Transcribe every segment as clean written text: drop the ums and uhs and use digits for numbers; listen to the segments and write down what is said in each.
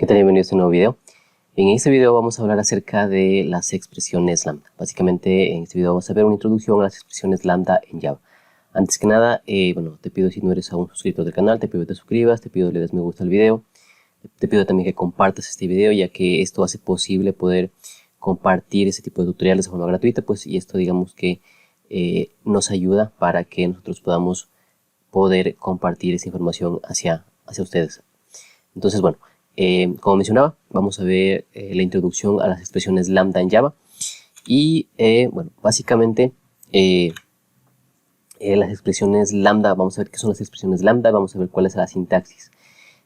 ¿Qué tal? Bienvenidos a este nuevo video. En este video vamos a hablar acerca de las expresiones lambda. Básicamente en este video vamos a ver una introducción a las expresiones lambda en Java. Antes que nada, te pido, si no eres aún suscrito del canal, te pido que te suscribas, te pido que le des me gusta al video. Te pido también que compartas este video, ya que esto hace posible poder compartir ese tipo de tutoriales de forma gratuita, pues, y esto digamos que nos ayuda para que nosotros podamos poder compartir esa información hacia ustedes. Entonces, bueno, como mencionaba, vamos a ver la introducción a las expresiones lambda en Java. Y bueno, básicamente las expresiones lambda, vamos a ver qué son las expresiones lambda, vamos a ver cuál es la sintaxis.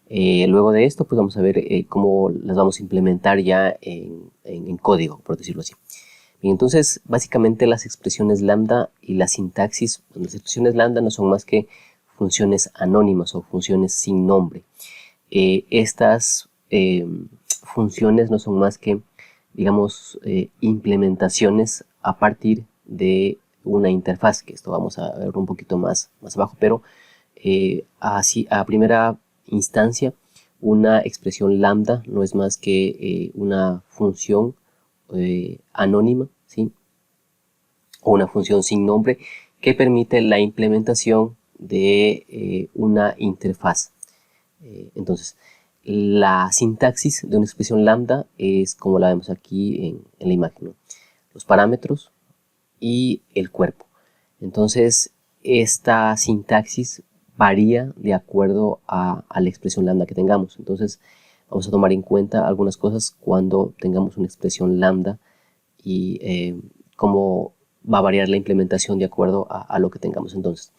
Luego de esto, pues vamos a ver cómo las vamos a implementar ya en código, por decirlo así. Bien, entonces, básicamente las expresiones lambda y la sintaxis, las expresiones lambda no son más que funciones anónimas o funciones sin nombre. Estas funciones no son más que, digamos, implementaciones a partir de una interfaz, que esto vamos a ver un poquito más abajo, pero así a primera instancia una expresión lambda no es más que una función anónima, ¿sí? O una función sin nombre que permite la implementación de una interfaz. Entonces, la sintaxis de una expresión lambda es como la vemos aquí en la imagen, ¿no? Los parámetros y el cuerpo. Entonces, esta sintaxis varía de acuerdo a la expresión lambda que tengamos. Entonces, vamos a tomar en cuenta algunas cosas cuando tengamos una expresión lambda y cómo va a variar la implementación de acuerdo a lo que tengamos. Entonces,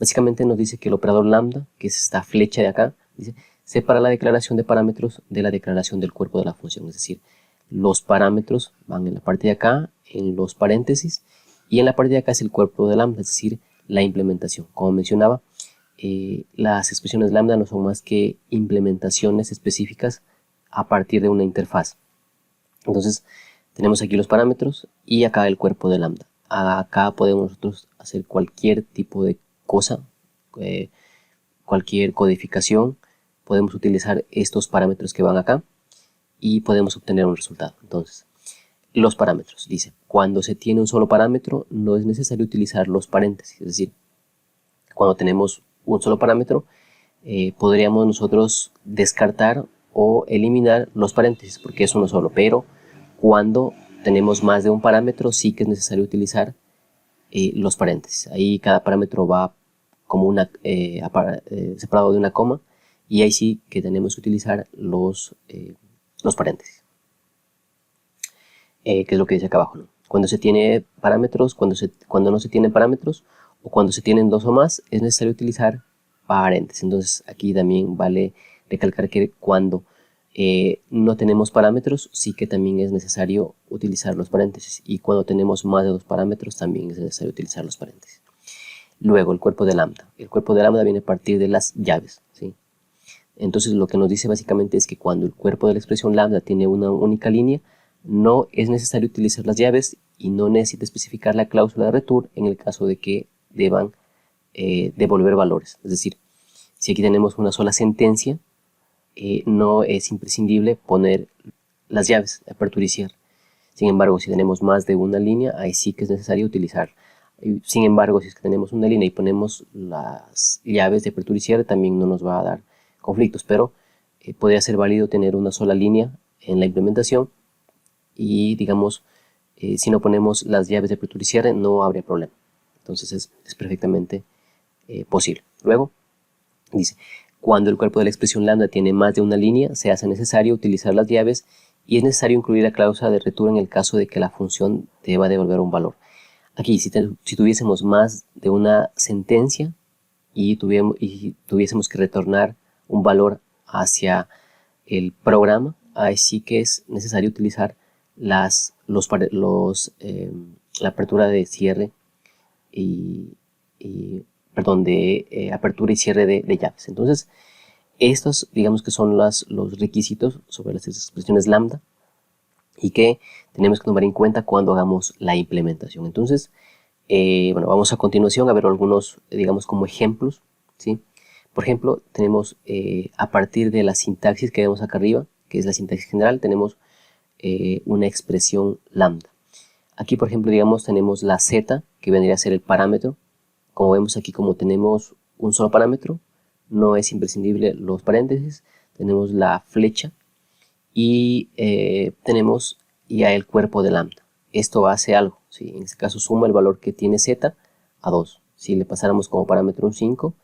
básicamente nos dice que el operador lambda, que es esta flecha de acá, dice, separa la declaración de parámetros de la declaración del cuerpo de la función. Es decir, los parámetros van en la parte de acá, en los paréntesis, y en la parte de acá es el cuerpo de lambda, es decir, la implementación. Como mencionaba, las expresiones lambda no son más que implementaciones específicas a partir de una interfaz. Entonces, tenemos aquí los parámetros y acá el cuerpo de lambda. Acá podemos nosotros hacer cualquier tipo de cosa, cualquier codificación. Podemos utilizar estos parámetros que van acá y podemos obtener un resultado. Entonces, los parámetros, dice, cuando se tiene un solo parámetro no es necesario utilizar los paréntesis. Es decir, cuando tenemos un solo parámetro, podríamos nosotros descartar o eliminar los paréntesis porque es uno solo, pero cuando tenemos más de un parámetro sí que es necesario utilizar los paréntesis. Ahí cada parámetro va como separado de una coma, y ahí sí que tenemos que utilizar los paréntesis, que es lo que dice acá abajo, ¿no? Cuando se tiene parámetros, cuando no se tienen parámetros, o cuando se tienen dos o más, es necesario utilizar paréntesis. Entonces aquí también vale recalcar que cuando no tenemos parámetros, sí que también es necesario utilizar los paréntesis, y cuando tenemos más de dos parámetros también es necesario utilizar los paréntesis. Luego, el cuerpo de lambda. El cuerpo de lambda viene a partir de las llaves, ¿sí? Entonces lo que nos dice básicamente es que cuando el cuerpo de la expresión lambda tiene una única línea, no es necesario utilizar las llaves y no necesita especificar la cláusula de return en el caso de que deban devolver valores. Es decir, si aquí tenemos una sola sentencia, no es imprescindible poner las llaves, apertura y cierre. Sin embargo, si tenemos más de una línea, ahí sí que es necesario utilizar. Sin embargo, si es que tenemos una línea y ponemos las llaves de apertura y cierre, también no nos va a dar conflictos, pero podría ser válido tener una sola línea en la implementación y, digamos, si no ponemos las llaves de apertura y cierre, no habría problema. Entonces es perfectamente posible. Luego, dice, cuando el cuerpo de la expresión lambda tiene más de una línea, se hace necesario utilizar las llaves y es necesario incluir la cláusula de return en el caso de que la función deba devolver un valor. Aquí, si tuviésemos más de una sentencia y tuviésemos que retornar un valor hacia el programa, ahí sí que es necesario utilizar la apertura de cierre de apertura y cierre de llaves. Entonces, estos, digamos que son los requisitos sobre las expresiones lambda y que tenemos que tomar en cuenta cuando hagamos la implementación. Entonces, bueno, vamos a continuación a ver algunos, digamos, como ejemplos, ¿sí? Por ejemplo, tenemos a partir de la sintaxis que vemos acá arriba, que es la sintaxis general, tenemos una expresión lambda. Aquí, por ejemplo, digamos, tenemos la z, que vendría a ser el parámetro. Como vemos aquí, como tenemos un solo parámetro, no es imprescindible los paréntesis. Tenemos la flecha y tenemos ya el cuerpo de lambda. Esto hace algo, ¿sí? En este caso suma el valor que tiene z a 2. Si le pasáramos como parámetro un 5,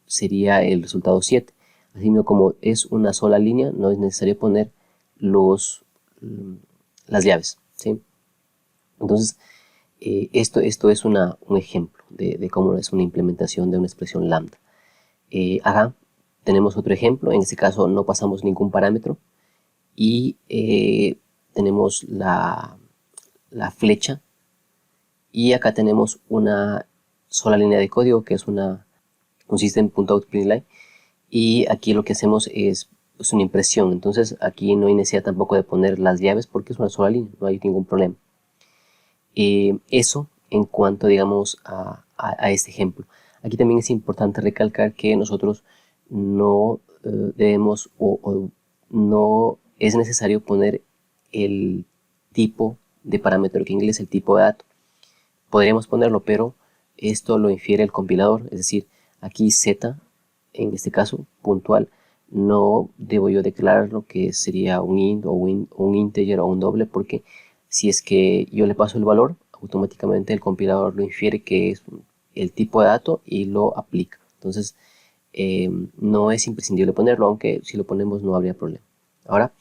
sería el resultado 7. Así mismo, como es una sola línea, no es necesario poner las llaves, ¿sí? Entonces, esto es un ejemplo de cómo es una implementación de una expresión lambda. Acá tenemos otro ejemplo. En este caso no pasamos ningún parámetro y tenemos la flecha, y acá tenemos una sola línea de código que es un system.out.println, y aquí lo que hacemos es una impresión. Entonces aquí no hay necesidad tampoco de poner las llaves porque es una sola línea, no hay ningún problema. Eso en cuanto, digamos, a este ejemplo. Aquí también es importante recalcar que nosotros no debemos o no es necesario poner el tipo de parámetro, que en inglés es el tipo de dato. Podríamos ponerlo, pero esto lo infiere el compilador, es decir, aquí z, en este caso puntual, no debo yo declarar lo que sería un int o un integer o un doble, porque si es que yo le paso el valor, automáticamente el compilador lo infiere que es el tipo de dato y lo aplica. Entonces no es imprescindible ponerlo, aunque si lo ponemos no habría problema. Ahora,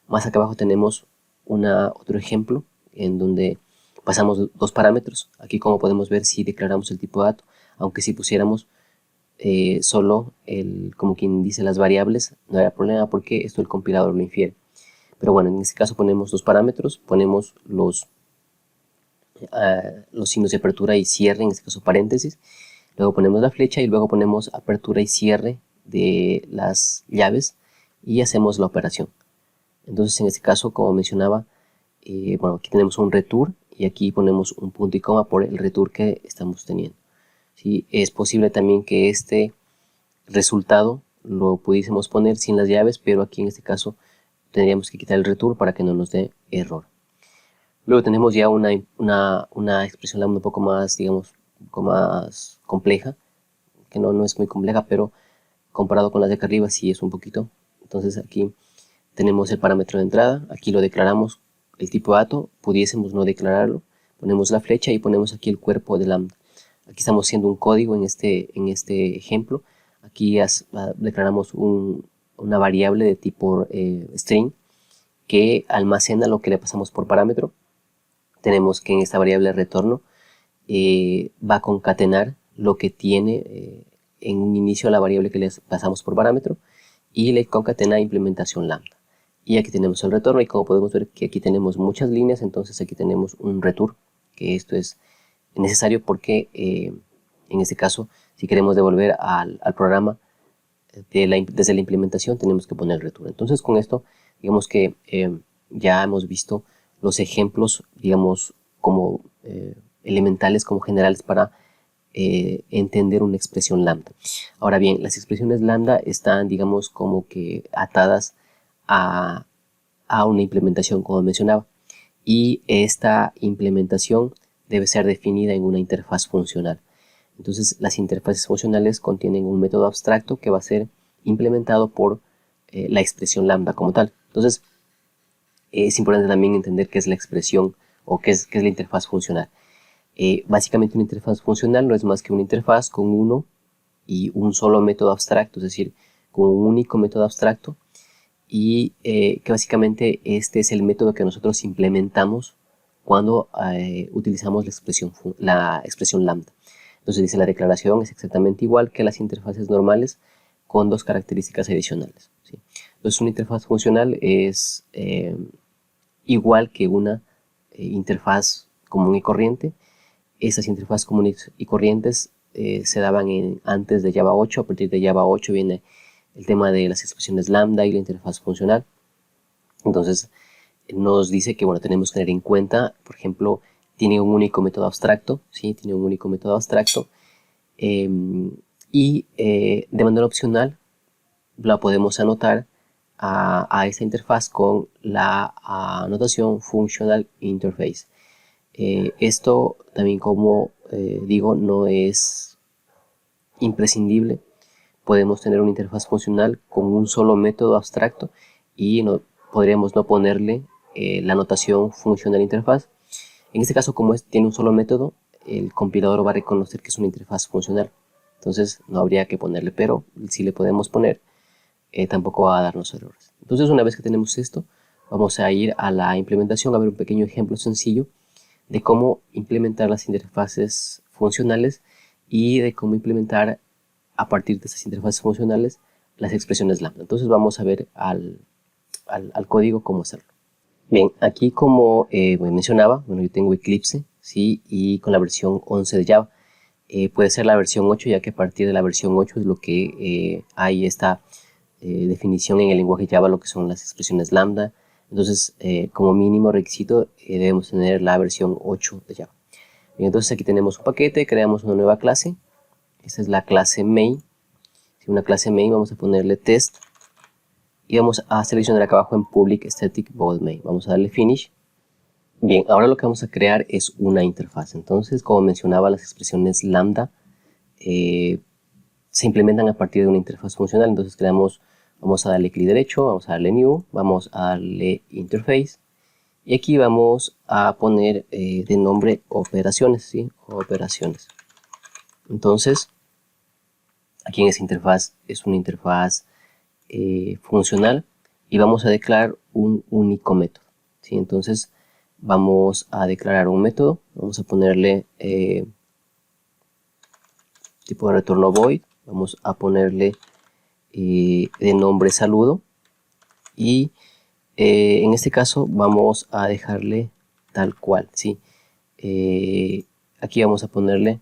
más acá abajo tenemos otro ejemplo en donde pasamos dos parámetros. Aquí, como podemos ver, si declaramos el tipo de dato, aunque si pusiéramos solo como quien dice, las variables, no habría problema porque esto el compilador lo infiere. Pero bueno, en este caso ponemos dos parámetros, ponemos los signos de apertura y cierre, en este caso paréntesis, luego ponemos la flecha y luego ponemos apertura y cierre de las llaves y hacemos la operación. Entonces, en este caso, como mencionaba, bueno, aquí tenemos un return y aquí ponemos un punto y coma por el return que estamos teniendo. ¿Sí? Es posible también que este resultado lo pudiésemos poner sin las llaves, pero aquí en este caso tendríamos que quitar el return para que no nos dé error. Luego tenemos ya una expresión lambda un poco más, digamos, un poco más compleja, que no es muy compleja, pero comparado con las de acá arriba sí es un poquito. Entonces aquí tenemos el parámetro de entrada, aquí lo declaramos el tipo de dato, pudiésemos no declararlo, ponemos la flecha y ponemos aquí el cuerpo de lambda. Aquí estamos haciendo un código en este ejemplo. Aquí declaramos una variable de tipo string que almacena lo que le pasamos por parámetro. Tenemos que en esta variable retorno va a concatenar lo que tiene en un inicio la variable que le pasamos por parámetro y le concatena implementación lambda. Y aquí tenemos el retorno, y como podemos ver que aquí tenemos muchas líneas, entonces aquí tenemos un return, que esto es necesario porque en este caso, si queremos devolver al programa desde la implementación, tenemos que poner el return. Entonces con esto, digamos que ya hemos visto los ejemplos, digamos, como elementales, como generales para entender una expresión lambda. Ahora bien, las expresiones lambda están, digamos, como que atadas a una implementación, como mencionaba, y esta implementación debe ser definida en una interfaz funcional. Entonces, las interfaces funcionales contienen un método abstracto que va a ser implementado por la expresión lambda como tal. Entonces, es importante también entender qué es la expresión o qué es la interfaz funcional. Básicamente, una interfaz funcional no es más que una interfaz con uno y un solo método abstracto, es decir, con un único método abstracto, y que básicamente este es el método que nosotros implementamos cuando utilizamos la expresión lambda. Entonces dice, la declaración es exactamente igual que las interfaces normales con dos características adicionales, ¿sí? Entonces una interfaz funcional es igual que una interfaz común y corriente. Esas interfaces comunes y corrientes se daban antes de Java 8. A partir de Java 8 viene el tema de las expresiones lambda y la interfaz funcional. Entonces nos dice que, bueno, tenemos que tener en cuenta, por ejemplo, tiene un único método abstracto, ¿sí? Tiene un único método abstracto, y de manera opcional la podemos anotar a esta interfaz con la notación Functional Interface. Esto también, como digo, no es imprescindible. Podemos tener una interfaz funcional con un solo método abstracto y podríamos no ponerle la notación Functional Interface. En este caso, como tiene un solo método, el compilador va a reconocer que es una interfaz funcional. Entonces no habría que ponerle, pero si le podemos poner, tampoco va a darnos errores. Entonces, una vez que tenemos esto, vamos a ir a la implementación a ver un pequeño ejemplo sencillo de cómo implementar las interfaces funcionales y de cómo implementar a partir de estas interfaces funcionales las expresiones lambda. Entonces vamos a ver al código cómo hacerlo. Bien, aquí como mencionaba, bueno, yo tengo Eclipse, ¿sí? Y con la versión 11 de Java. Puede ser la versión 8, ya que a partir de la versión 8 es lo que hay esta definición en el lenguaje Java, lo que son las expresiones lambda. Entonces, como mínimo requisito, debemos tener la versión 8 de Java. Bien, entonces aquí tenemos un paquete, creamos una nueva clase. Esta es la clase main. Si una clase main, vamos a ponerle test. Y vamos a seleccionar acá abajo en public static void main. Vamos a darle finish. Bien, ahora lo que vamos a crear es una interfaz. Entonces, como mencionaba, las expresiones lambda se implementan a partir de una interfaz funcional. Entonces vamos a darle clic derecho, vamos a darle new, vamos a darle interface. Y aquí vamos a poner de nombre operaciones, ¿sí? Operaciones. Entonces, aquí en esa interfaz es una interfaz funcional y vamos a declarar un único método, ¿sí? Entonces vamos a declarar un método, vamos a ponerle tipo de retorno void, vamos a ponerle de nombre saludo y en este caso vamos a dejarle tal cual, ¿sí? Aquí vamos a ponerle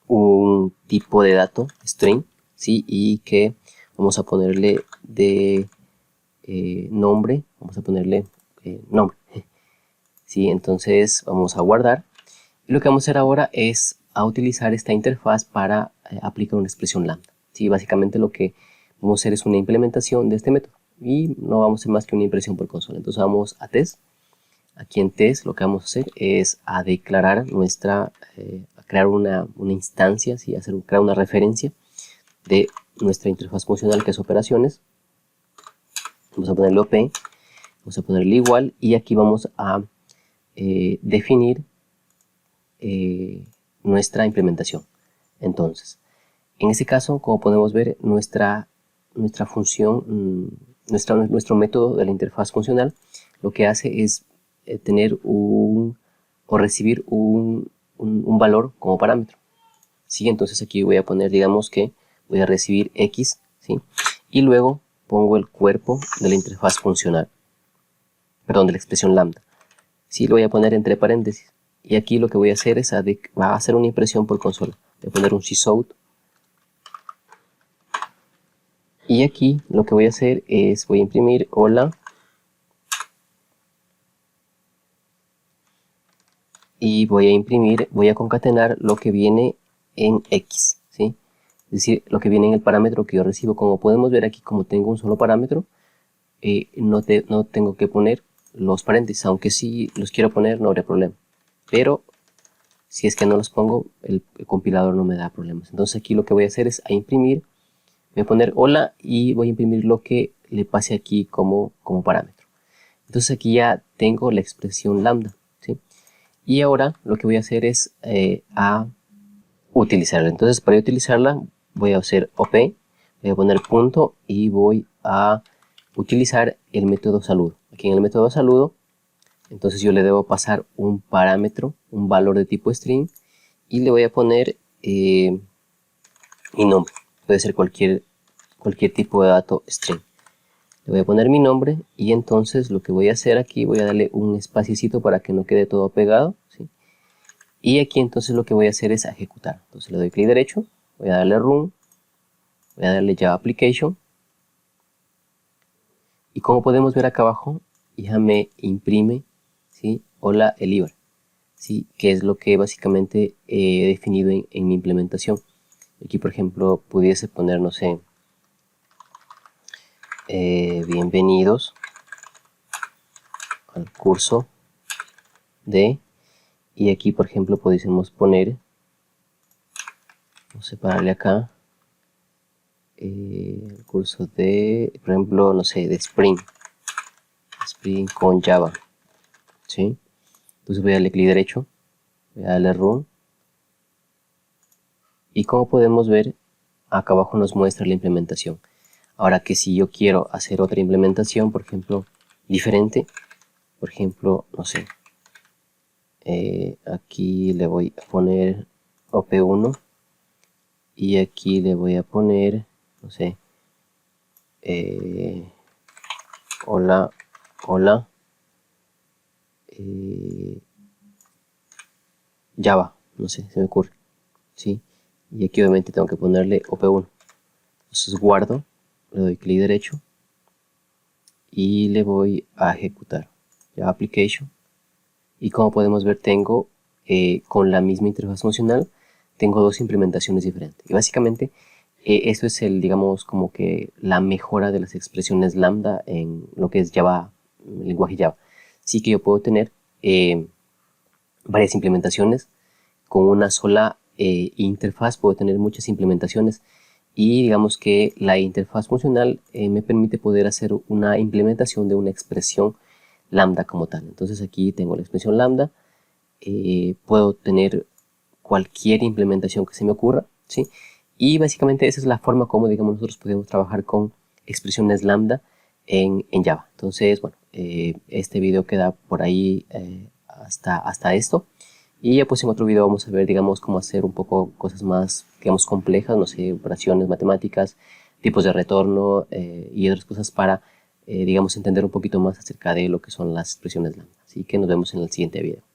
un tipo de dato string, ¿sí? Y que vamos a ponerle de nombre, vamos a ponerle nombre, ¿sí? Entonces vamos a guardar y lo que vamos a hacer ahora es a utilizar esta interfaz para aplicar una expresión lambda, ¿sí? Básicamente lo que vamos a hacer es una implementación de este método y no vamos a hacer más que una impresión por consola. Entonces vamos a test. Aquí en test lo que vamos a hacer es a declarar a crear una instancia, ¿sí? Crear una referencia de nuestra interfaz funcional, que es operaciones. Vamos a ponerle op, vamos a ponerle igual y aquí vamos a definir nuestra implementación. Entonces, en este caso, como podemos ver, nuestra función, nuestro método de la interfaz funcional lo que hace es tener o recibir un valor como parámetro, ¿sí? Entonces aquí voy a poner, digamos que voy a recibir x, ¿sí? Y luego pongo el cuerpo de la interfaz funcional, perdón, de la expresión lambda, ¿sí? Lo voy a poner entre paréntesis y aquí lo que voy a hacer es va a hacer una impresión por consola. Voy a poner un sysout y aquí lo que voy a hacer es voy a imprimir hola y voy a concatenar lo que viene en x, ¿sí? Es decir, lo que viene en el parámetro que yo recibo. Como podemos ver aquí, como tengo un solo parámetro, no tengo que poner los paréntesis, aunque si los quiero poner no habría problema, pero si es que no los pongo, el compilador no me da problemas. Entonces aquí lo que voy a hacer es a imprimir, voy a poner hola y voy a imprimir lo que le pase aquí como parámetro. Entonces aquí ya tengo la expresión lambda, ¿sí? Y ahora lo que voy a hacer es a utilizarla. Entonces para utilizarla voy a hacer op, voy a poner punto y voy a utilizar el método saludo. Aquí en el método saludo, entonces yo le debo pasar un parámetro, un valor de tipo string y le voy a poner mi nombre. Puede ser cualquier tipo de dato string. Le voy a poner mi nombre y entonces lo que voy a hacer aquí, voy a darle un espaciocito para que no quede todo pegado, ¿sí? Y aquí entonces lo que voy a hacer es ejecutar. Entonces le doy clic derecho, voy a darle run, voy a darle Java Application. Y como podemos ver acá abajo, ya me imprime, ¿sí? Hola Elibar, ¿sí? Que es lo que básicamente he definido en mi implementación. Aquí por ejemplo pudiese poner, no sé, bienvenidos al curso de, y aquí por ejemplo podemos poner, vamos a separarle acá, el curso de, por ejemplo, no sé, de Spring con Java, ¿sí? Entonces voy a darle clic derecho, voy a darle Run, y como podemos ver, acá abajo nos muestra la implementación. Ahora que si yo quiero hacer otra implementación, por ejemplo, diferente, por ejemplo, no sé, aquí le voy a poner OP1 y aquí le voy a poner, no sé, hola, hola, Java, no sé, se me ocurre, ¿sí? Y aquí obviamente tengo que ponerle OP1. Entonces guardo, le doy clic derecho y le voy a ejecutar. Java Application. Y como podemos ver, tengo con la misma interfaz funcional, tengo dos implementaciones diferentes. Y básicamente, esto es el, digamos, como que la mejora de las expresiones lambda en lo que es Java, el lenguaje Java. Sí que yo puedo tener varias implementaciones con una sola interfaz, puedo tener muchas implementaciones. Y digamos que la interfaz funcional me permite poder hacer una implementación de una expresión lambda como tal. Entonces aquí tengo la expresión lambda, puedo tener cualquier implementación que se me ocurra, ¿sí? Y básicamente esa es la forma como, digamos, nosotros podemos trabajar con expresiones lambda en Java. Entonces, bueno, este video queda por ahí hasta esto. Y ya pues en otro video vamos a ver, digamos, cómo hacer un poco cosas más, digamos, complejas, no sé, operaciones matemáticas, tipos de retorno y otras cosas para, digamos, entender un poquito más acerca de lo que son las expresiones lambda. Así que nos vemos en el siguiente video.